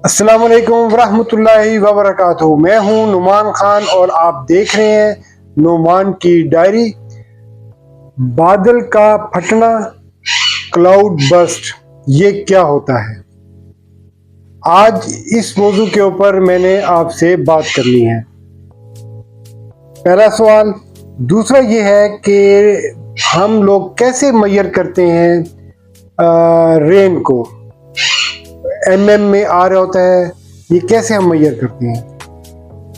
अस्सलाम वालेकुम रहमतुल्लाहि व बरकातुहू। मैं हूं नुमान खान और आप देख रहे हैं नुमान की डायरी। बादल का फटना, क्लाउड बर्स्ट, ये क्या होता है? आज इस मौजू के ऊपर मैंने आपसे बात करनी है। पहला सवाल। दूसरा ये है कि हम लोग कैसे मेजर करते हैं रेन को। mm में आ रहा होता है, ये कैसे हम मेजर करते हैं?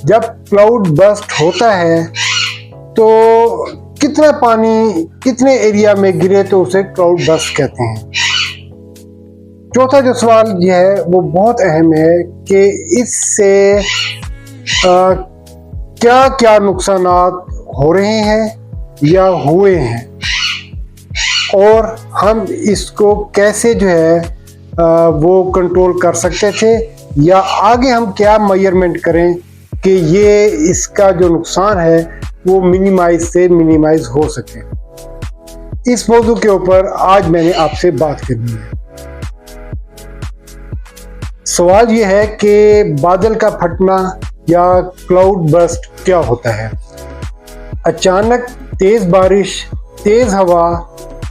जब क्लाउड बर्स्ट होता है तो कितना पानी कितने एरिया में गिरे तो उसे क्लाउड बर्स्ट कहते हैं। चौथा जो सवाल ये है वो बहुत अहम है कि इससे क्या क्या नुकसानात हो रहे हैं या हुए हैं और हम इसको कैसे जो है वो कंट्रोल कर सकते थे, या आगे हम क्या मेजरमेंट करें कि ये इसका जो नुकसान है वो मिनिमाइज से मिनिमाइज हो सके। इस मौजू के ऊपर आज मैंने आपसे बात करनी है। सवाल ये है कि बादल का फटना या क्लाउड बर्स्ट क्या होता है। अचानक तेज बारिश, तेज हवा,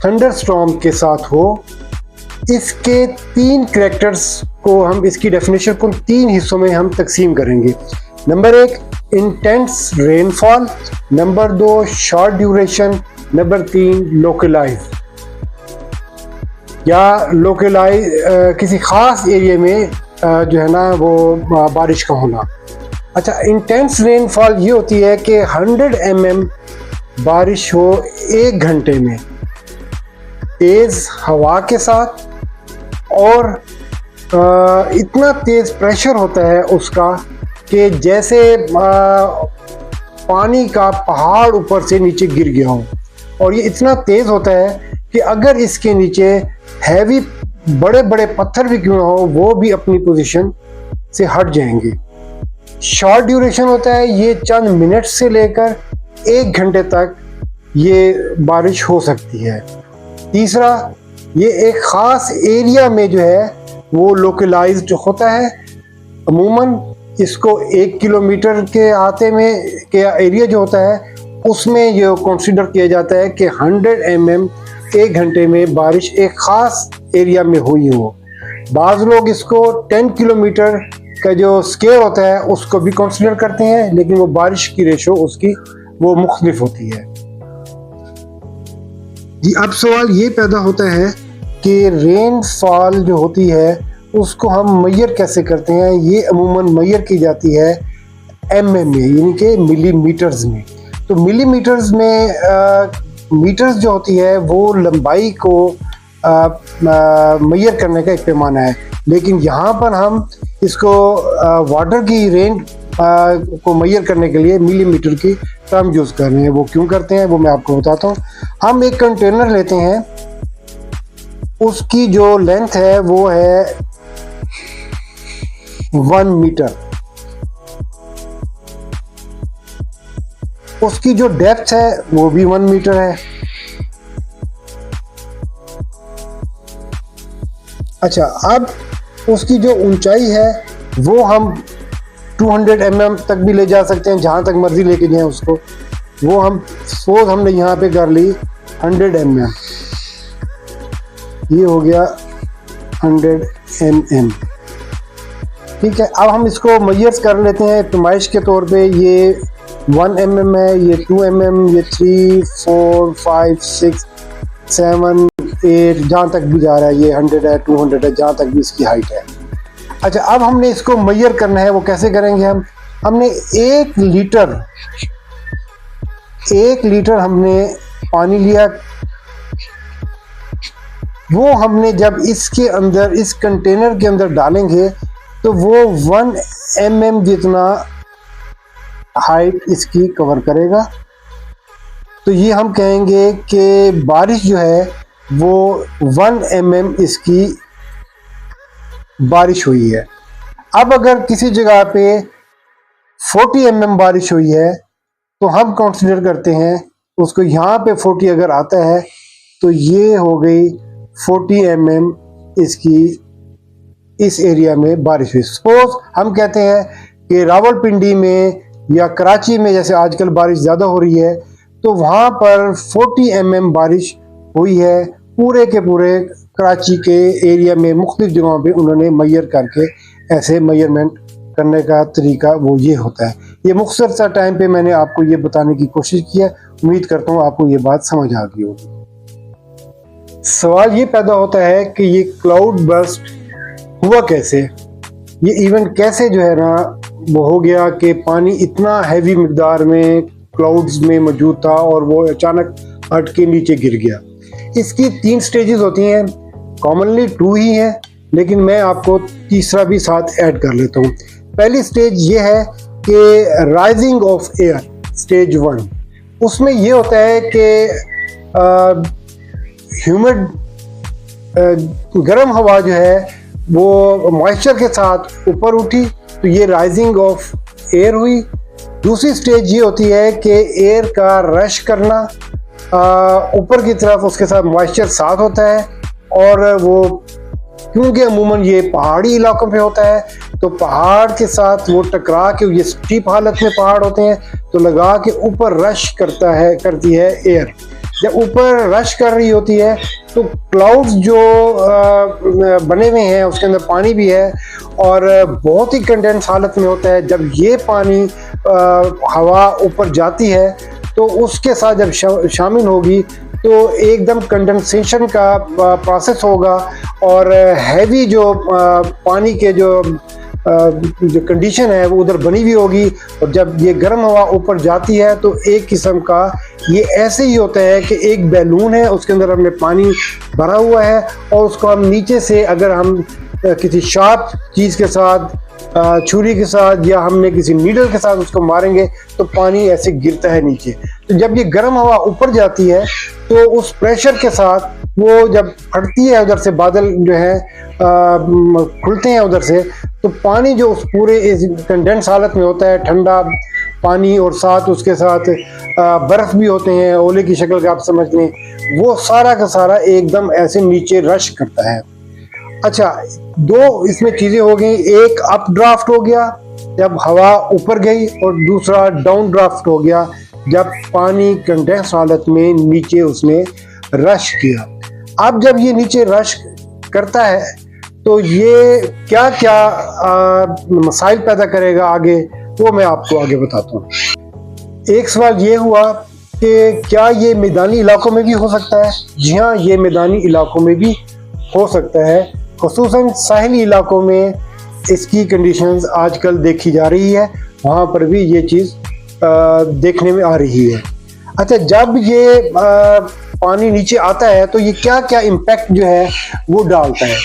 थंडरस्टॉर्म के साथ हो। इसके तीन कैरेक्टर्स को हम इसकी डेफिनेशन को तीन हिस्सों में हम तकसीम करेंगे। Number 1 intense rainfall, number 2 short duration, number 3 localise या लोकलाइज किसी खास एरिया में जो है ना वो बारिश का होना। अच्छा, इंटेंस रेनफॉल ये होती है कि 100 mm बारिश हो 1 घंटे में, तेज हवा के साथ, और इतना तेज प्रेशर होता है उसका कि जैसे पानी का पहाड़ ऊपर से नीचे गिर गया हो। और ये इतना तेज होता है कि अगर इसके नीचे हैवी बड़े बड़े पत्थर भी क्यों हो वो भी अपनी पोजीशन से हट जाएंगे। शॉर्ट ड्यूरेशन होता है, ये चंद मिनट से लेकर 1 घंटे तक ये बारिश हो सकती है। तीसरा, ये एक ख़ास एरिया में जो है वो लोकलाइज्ड होता है। अमूमन इसको 1 किलोमीटर के आते में के एरिया जो होता है उसमें ये कंसीडर किया जाता है कि 100 mm 1 घंटे में बारिश एक ख़ास एरिया में हुई हो। बाज़ लोग इसको 10 किलोमीटर का जो स्केल होता है उसको भी कंसीडर करते हैं, लेकिन वो बारिश की रेशो उसकी वो मुख्तलिफ होती है। जी, अब सवाल ये पैदा होता है कि रेनफॉल जो होती है उसको हम मेजर कैसे करते हैं। ये अमूमन मेजर की जाती है mm में, यानी कि मिलीमीटर्स में। तो मिलीमीटर्स में मीटर्स जो होती है वो लंबाई को मेजर करने का एक पैमाना है, लेकिन यहाँ पर हम इसको वाटर की रेन को मेजर करने के लिए मिलीमीटर की टर्म यूज़ कर रहे हैं। वो क्यों करते हैं वो मैं आपको बताता हूँ। हम एक कंटेनर लेते हैं, उसकी जो लेंथ है वो है 1 मीटर, उसकी जो डेप्थ है वो भी 1 मीटर है। अच्छा, अब उसकी जो ऊंचाई है वो हम 200 mm तक भी ले जा सकते हैं, जहाँ तक मर्जी लेके जाएं उसको। वो हम सपोज हमने यहाँ पे कर ली 100 mm, ये हो गया 100 mm। ठीक है, अब हम इसको मेजर्स कर लेते हैं पैमाइश के तौर पे। ये 1 mm है, ये 2 mm, ये 3, 4, 5, 6, 7, 8, जहाँ तक भी जा रहा है। ये 100 है, 200 है, जहाँ तक भी इसकी हाइट है। अच्छा, अब हमने इसको मेजर करना है, वो कैसे करेंगे हमने 1 लीटर हमने पानी लिया। वो हमने जब इसके अंदर इस कंटेनर के अंदर डालेंगे तो वो 1 mm जितना हाइट इसकी कवर करेगा। तो ये हम कहेंगे कि बारिश जो है वो 1 mm इसकी बारिश हुई है। अब अगर किसी जगह पे 40 mm बारिश हुई है तो हम कंसीडर करते हैं उसको, यहाँ पे 40 अगर आता है तो ये हो गई 40 mm इसकी इस एरिया में बारिश हुई। सपोज हम कहते हैं कि रावलपिंडी में या कराची में जैसे आजकल बारिश ज़्यादा हो रही है, तो वहाँ पर 40 mm बारिश हुई है पूरे के पूरे कराची के एरिया में। मुख्तलिफ जगहों पे उन्होंने मैयर करके ऐसे मेजरमेंट करने का तरीका वो ये होता है। ये मुख्तसर सा टाइम पे मैंने आपको ये बताने की कोशिश की है। उम्मीद करता हूँ आपको ये बात समझ आ गई होगी। सवाल ये पैदा होता है कि ये क्लाउड बर्स्ट हुआ कैसे, ये इवेंट कैसे जो है ना वो हो गया कि पानी इतना हैवी मिकदार में क्लाउड्स में मौजूद था और वो अचानक हट के नीचे गिर गया। इसकी 3 स्टेजेस होती हैं, कॉमनली 2 ही है, लेकिन मैं आपको तीसरा भी साथ ऐड कर लेता हूँ। पहली स्टेज ये है कि राइजिंग ऑफ एयर, स्टेज 1। उसमें ये होता है कि ह्यूमिड गर्म हवा जो है वो मॉइस्चर के साथ ऊपर उठी, तो ये राइजिंग ऑफ एयर हुई। दूसरी स्टेज ये होती है कि एयर का रश करना ऊपर की तरफ, उसके साथ मॉइस्चर साथ होता है और वो क्योंकि अमूमन ये पहाड़ी इलाकों पे होता है तो पहाड़ के साथ वो टकरा के, ये स्टीप हालत में पहाड़ होते हैं, तो लगा के ऊपर रश करती है एयर। जब ऊपर रश कर रही होती है तो क्लाउड्स जो बने हुए हैं उसके अंदर पानी भी है और बहुत ही कंडेंस हालत में होता है। जब ये पानी हवा ऊपर जाती है तो उसके साथ जब शामिल होगी तो एकदम कंडेंसेशन का प्रोसेस होगा और हैवी जो पानी के जो कंडीशन है वो उधर बनी हुई होगी। और जब ये गर्म हवा ऊपर जाती है तो एक किस्म का ये ऐसे ही होता है कि एक बैलून है, उसके अंदर हमने पानी भरा हुआ है और उसको हम नीचे से अगर हम किसी शार्प चीज़ के साथ, छुरी के साथ या हमने किसी नीडल के साथ उसको मारेंगे तो पानी ऐसे गिरता है नीचे। तो जब ये गर्म हवा ऊपर जाती है तो उस प्रेशर के साथ वो जब फटती है, उधर से बादल जो है खुलते हैं उधर से, तो पानी जो उस पूरे कंडेंस हालत में होता है, ठंडा पानी और साथ उसके साथ बर्फ भी होते हैं, ओले की शक्ल का आप समझ लें, वो सारा का सारा एकदम ऐसे नीचे रश करता है। अच्छा, 2 इसमें चीज़ें हो गई, एक अप ड्राफ्ट हो गया जब हवा ऊपर गई और दूसरा डाउन ड्राफ्ट हो गया जब पानी कंडेंस हालत में नीचे उसने रश किया। अब जब ये नीचे रश करता है तो ये क्या क्या मसाइल पैदा करेगा आगे, वो मैं आपको आगे बताता हूँ। एक सवाल ये हुआ कि क्या ये मैदानी इलाकों में भी हो सकता है? जी हाँ, ये मैदानी इलाकों में भी हो सकता है, खुसूसन साहिली इलाकों में इसकी कंडीशंस आजकल देखी जा रही है, वहाँ पर भी ये चीज़ देखने में आ रही है। अच्छा, जब ये पानी नीचे आता है तो ये क्या क्या इम्पैक्ट जो है वो डालता है?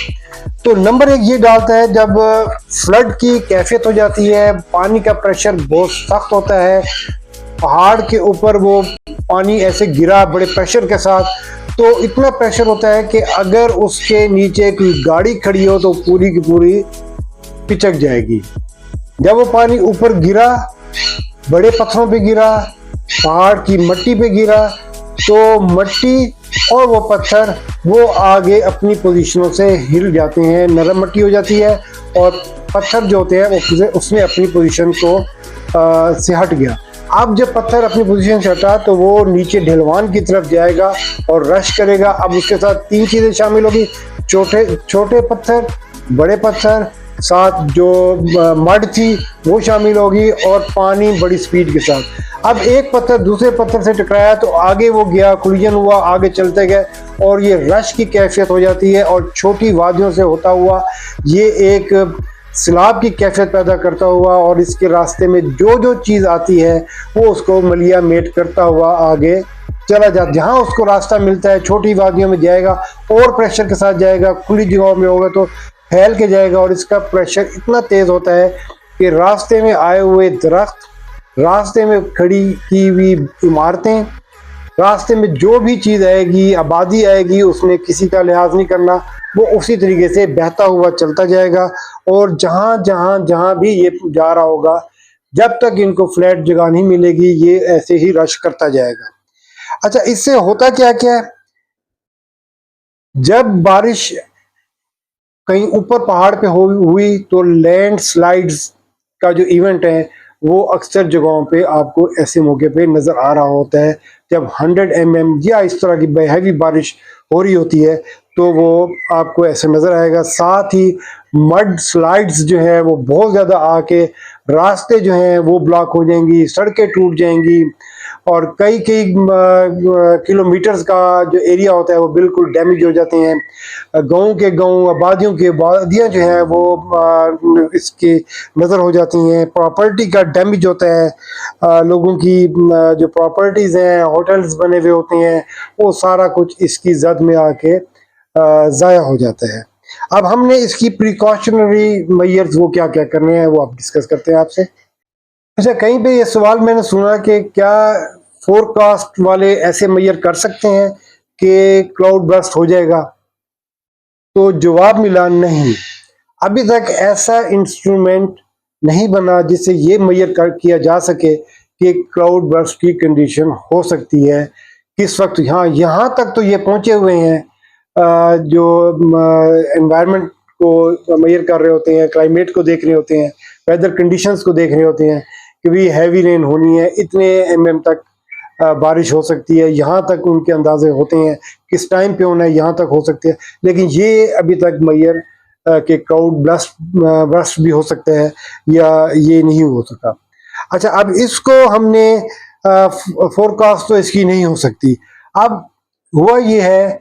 तो नंबर 1 ये डालता है जब फ्लड की कैफियत हो जाती है, पानी का प्रेशर बहुत सख्त होता है, पहाड़ के ऊपर वो पानी ऐसे गिरा बड़े प्रेशर के साथ, तो इतना प्रेशर होता है कि अगर उसके नीचे कोई गाड़ी खड़ी हो तो पूरी की पूरी पिचक जाएगी। जब वो पानी ऊपर गिरा, बड़े पत्थरों पे गिरा, पहाड़ की मिट्टी पे गिरा, तो मिट्टी और वो पत्थर वो आगे अपनी पोजीशनों से हिल जाते हैं, नरम मिट्टी हो जाती है और पत्थर जो होते हैं वो उसने अपनी पोजीशन को से हट गया। अब जब पत्थर अपनी पोजीशन से हटा तो वो नीचे ढलवान की तरफ जाएगा और रश करेगा। अब उसके साथ 3 चीज़ें शामिल होगी, छोटे पत्थर, बड़े पत्थर, साथ जो मड थी वो शामिल होगी और पानी बड़ी स्पीड के साथ। अब एक पत्थर दूसरे पत्थर से टकराया तो आगे वो गया, कोलिजन हुआ, आगे चलते गए और ये रश की कैफियत हो जाती है और छोटी वादियों से होता हुआ ये एक सैलाब की कैफियत पैदा करता हुआ और इसके रास्ते में जो जो चीज़ आती है वो उसको मलिया मेट करता हुआ आगे चला जाता। जहाँ उसको रास्ता मिलता है छोटी वादियों में जाएगा और प्रेशर के साथ जाएगा, खुली जगहों में होगा तो फैल के जाएगा और इसका प्रेशर इतना तेज़ होता है कि रास्ते में आए हुए दरख्त, रास्ते में खड़ी की हुई इमारतें, रास्ते में जो भी चीज़ आएगी, आबादी आएगी, उसमें किसी का लिहाज नहीं करना, वो उसी तरीके से बहता हुआ चलता जाएगा और जहाँ भी ये जा रहा होगा, जब तक इनको फ्लैट जगह नहीं मिलेगी ये ऐसे ही रश करता जाएगा। अच्छा, इससे होता क्या क्या है, जब बारिश कहीं ऊपर पहाड़ पे हुई तो लैंड स्लाइड्स का जो इवेंट है वो अक्सर जगहों पे आपको ऐसे मौके पे नज़र आ रहा होता है। जब 100 mm या इस तरह की हैवी बारिश हो रही होती है तो वो आपको ऐसे नज़र आएगा। साथ ही मड स्लाइड्स जो है वो बहुत ज़्यादा आके रास्ते जो हैं वो ब्लॉक हो जाएंगी, सड़कें टूट जाएंगी और कई कई किलोमीटर्स का जो एरिया होता है वो बिल्कुल डैमेज हो जाते हैं। गाँव के गाँव, आबादियों की आबादियाँ जो हैं वो इसके नज़र हो जाती हैं। प्रॉपर्टी का डैमेज होता है, लोगों की जो प्रॉपर्टीज़ हैं, होटल्स बने हुए होते हैं, वो सारा कुछ इसकी जद में आके ज़ाया हो जाता है। अब हमने इसकी प्रिकॉशनरी मेजर्स वो क्या क्या करने हैं वो आप डिस्कस करते हैं आपसे। अच्छा, कहीं पे ये सवाल मैंने सुना कि क्या फोरकास्ट वाले ऐसे मेजर कर सकते हैं कि क्लाउड बर्स्ट हो जाएगा, तो जवाब मिला नहीं। अभी तक ऐसा इंस्ट्रूमेंट नहीं बना जिससे ये मेजर किया जा सके कि क्लाउड बर्स्ट की कंडीशन हो सकती है किस वक्त। यहाँ तक तो ये पहुंचे हुए हैं जो एनवायरनमेंट को मेजर कर रहे होते हैं, क्लाइमेट को देख रहे होते हैं, वेदर कंडीशंस को देख रहे होते हैं कि भी हैवी रेन होनी है, इतने mm तक बारिश हो सकती है, यहाँ तक उनके अंदाजे होते हैं, किस टाइम पे होना है यहाँ तक हो सकती है। लेकिन ये अभी तक मेजर के क्लाउड बर्स्ट भी हो सकता है या ये नहीं हो सका। अच्छा, अब इसको हमने फोरकास्ट तो इसकी नहीं हो सकती। अब हुआ ये है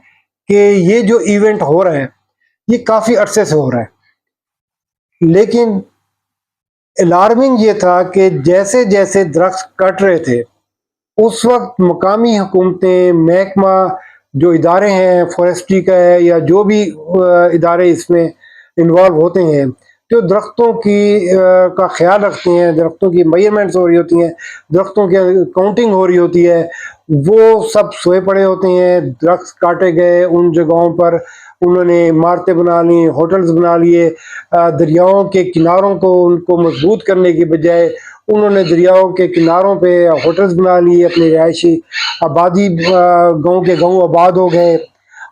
कि ये जो इवेंट हो रहा है ये काफ़ी अरसे से हो रहा है, लेकिन अलार्मिंग ये था कि जैसे जैसे दरख्त कट रहे थे उस वक्त मकामी हुकूमतें, महकमा जो इदारे हैं, फॉरेस्ट्री का है या जो भी इदारे इसमें इन्वॉल्व होते हैं, जो दरख्तों की का ख्याल रखते हैं, दरख्तों की मेजरमेंट्स हो रही होती हैं, दरख्तों की काउंटिंग हो रही होती है, वो सब सोए पड़े होते हैं। दरख्त काटे गए, उन जगहों पर उन्होंने इमारतें बना ली, होटल्स बना लिए, दरियाओं के किनारों को उनको मजबूत करने की बजाय उन्होंने दरियाओं के किनारों पे होटल्स बना लिए, अपनी रिहायशी आबादी गाँव के गाँव आबाद हो गए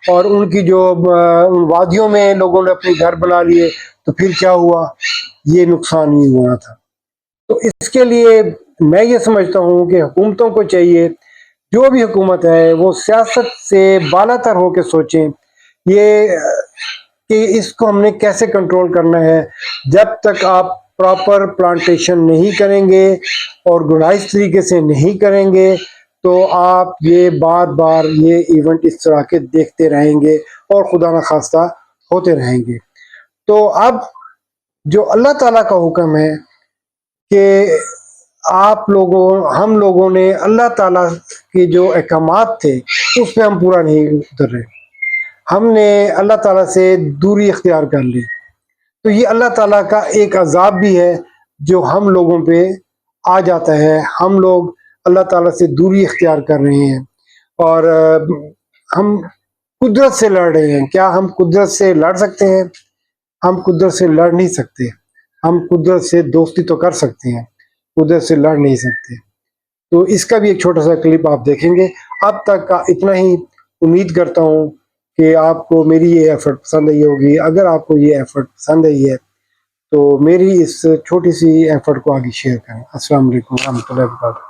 और उनकी जो उन वादियों में लोगों ने अपने घर बना लिए। तो फिर क्या हुआ, ये नुकसान ही हुआ था। तो इसके लिए मैं ये समझता हूँ कि हुकूमतों को चाहिए, जो भी हुकूमत है वो सियासत से बालातर होकर सोचें ये कि इसको हमने कैसे कंट्रोल करना है। जब तक आप प्रॉपर प्लांटेशन नहीं करेंगे, ऑर्गेनाइज तरीके से नहीं करेंगे, तो आप ये बार बार ये इवेंट इस तरह के देखते रहेंगे और खुदा न खास्ता होते रहेंगे। तो अब जो अल्लाह ताला का हुक्म है कि हम लोगों ने अल्लाह ताला के जो अहकामात थे उस पर हम पूरा नहीं उतर रहे, हमने अल्लाह ताला से दूरी इख्तियार कर ली। तो ये अल्लाह ताला का एक अजाब भी है जो हम लोगों पे आ जाता है। हम लोग अल्लाह ताला से दूरी इख्तियार कर रहे हैं और हम कुदरत से लड़ रहे हैं। क्या हम कुदरत से लड़ सकते हैं? हम कुदरत से लड़ नहीं सकते। हम कुदरत से दोस्ती तो कर सकते हैं, कुदरत से लड़ नहीं सकते। तो इसका भी एक छोटा सा क्लिप आप देखेंगे। अब तक का इतना ही। उम्मीद करता हूँ कि आपको मेरी ये एफर्ट पसंद आई होगी। अगर आपको ये एफर्ट पसंद आई है तो मेरी इस छोटी सी एफर्ट को आगे शेयर करें। अस्सलाम वालेकुम रहमतुल्लाहि व बरकातहू।